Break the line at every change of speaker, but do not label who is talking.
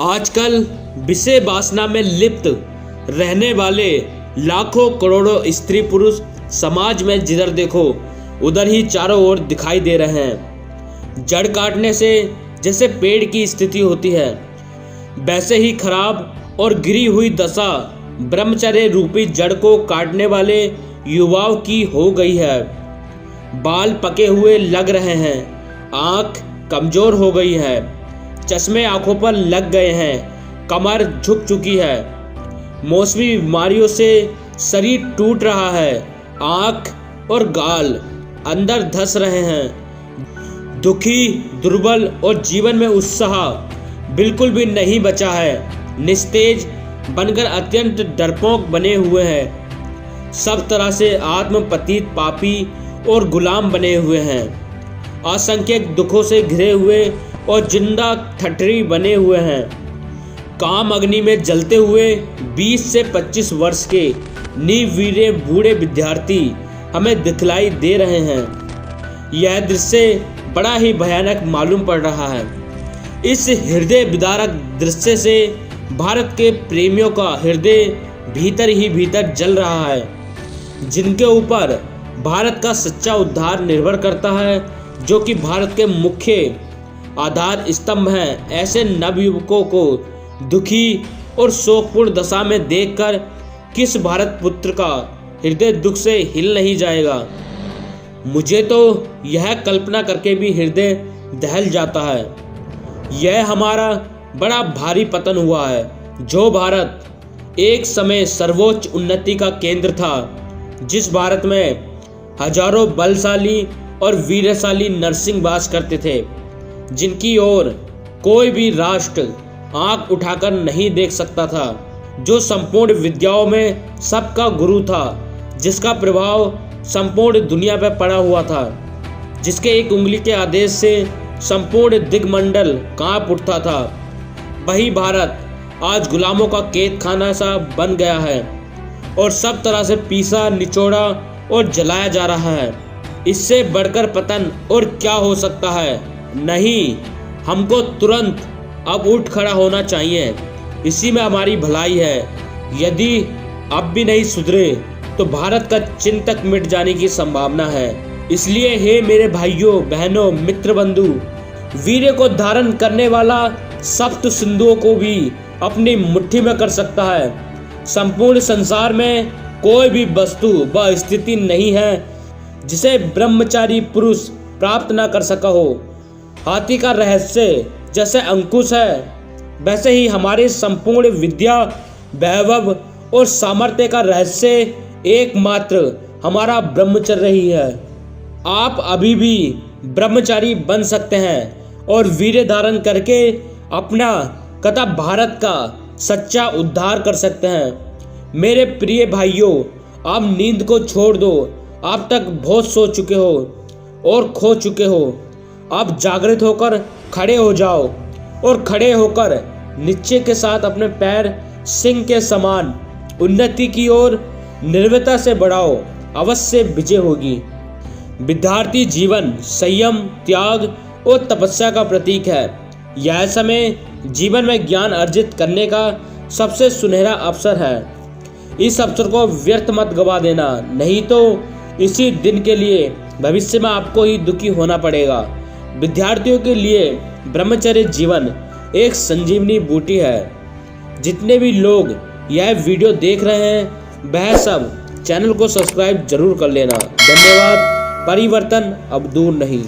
आजकल विषय वासना में लिप्त रहने वाले लाखों करोड़ों स्त्री पुरुष समाज में जिधर देखो उधर ही चारों ओर दिखाई दे रहे हैं। जड़ काटने से जैसे पेड़ की स्थिति होती है, वैसे ही खराब और गिरी हुई दशा ब्रह्मचर्य रूपी जड़ को काटने वाले युवाओं की हो गई है। बाल पके हुए लग रहे हैं, आंख कमजोर हो गई है, चश्मे आंखों पर लग गए हैं, कमर झुक चुकी है, मौसमी बीमारियों से शरीर टूट रहा है, आंख और गाल अंदर धंस रहे हैं। दुखी, दुर्बल और जीवन में उत्साह बिल्कुल भी नहीं बचा है। निस्तेज बनकर अत्यंत डरपोक बने हुए हैं। सब तरह से आत्मपतित पापी और गुलाम बने हुए हैं। असंख्य दुखों से घिरे हुए और जिंदा ठठरी बने हुए हैं। काम अग्नि में जलते हुए 20 से 25 वर्ष के निवीरे बूढ़े विद्यार्थी हमें दिखलाई दे रहे हैं। यह दृश्य बड़ा ही भयानक मालूम पड़ रहा है। इस हृदय विदारक दृश्य से भारत के प्रेमियों का हृदय भीतर ही भीतर जल रहा है। जिनके ऊपर भारत का सच्चा उद्धार निर्भर करता है, जो कि भारत के मुख्य आधार स्तंभ हैं, ऐसे नवयुवकों को दुखी और शोकपूर्ण दशा में देखकर किस भारत पुत्र का हृदय दुख से हिल नहीं जाएगा। मुझे तो यह कल्पना करके भी हृदय दहल जाता है। यह हमारा बड़ा भारी पतन हुआ है। जो भारत एक समय सर्वोच्च उन्नति का केंद्र था, जिस भारत में हजारों बलशाली और वीरशाली नरसिंह वास करते थे, जिनकी ओर कोई भी राष्ट्र आंख उठाकर नहीं देख सकता था, जो संपूर्ण विद्याओं में सबका गुरु था, जिसका प्रभाव संपूर्ण दुनिया पर पड़ा हुआ था, जिसके एक उंगली के आदेश से संपूर्ण दिग्मंडल कांप उठता था, वही भारत आज गुलामों का कैद खाना सा बन गया है और सब तरह से पीसा, निचोड़ा और जलाया जा रहा है। इससे बढ़कर पतन और क्या हो सकता है? नहीं, हमको तुरंत अब उठ खड़ा होना चाहिए। इसी में हमारी भलाई है। यदि अब भी नहीं सुधरे तो भारत का चिन्ह तक मिट जाने की संभावना है। इसलिए हे मेरे भाइयों, बहनों, मित्र, बंधु, वीर्य को धारण करने वाला सप्त सिंधुओं को भी अपनी मुट्ठी में कर सकता है। संपूर्ण संसार में कोई भी वस्तु व स्थिति नहीं है जिसे ब्रह्मचारी पुरुष प्राप्त न कर सका हो। हाथी का रहस्य जैसे अंकुश है, वैसे ही हमारे संपूर्ण विद्या, वैभव और सामर्थ्य का रहस्य एकमात्र हमारा ब्रह्मचर्य ही है। आप अभी भी ब्रह्मचारी बन सकते हैं और वीर्य धारण करके अपना तथा भारत का सच्चा उद्धार कर सकते हैं। मेरे प्रिय भाइयों, आप नींद को छोड़ दो। आप तक बहुत सो चुके हो और खो चुके हो। आप जागृत होकर खड़े हो जाओ और खड़े होकर निश्चय के साथ अपने पैर सिंह के समान उन्नति की ओर निर्भयता से बढ़ाओ। अवश्य विजय होगी। विद्यार्थी जीवन संयम, त्याग और तपस्या का प्रतीक है। यह समय जीवन में ज्ञान अर्जित करने का सबसे सुनहरा अवसर है। इस अवसर को व्यर्थ मत गवा देना, नहीं तो इसी दिन के लिए भविष्य में आपको ही दुखी होना पड़ेगा। विद्यार्थियों के लिए ब्रह्मचर्य जीवन एक संजीवनी बूटी है। जितने भी लोग यह वीडियो देख रहे हैं, वह सब चैनल को सब्सक्राइब जरूर कर लेना। धन्यवाद। परिवर्तन अब दूर नहीं।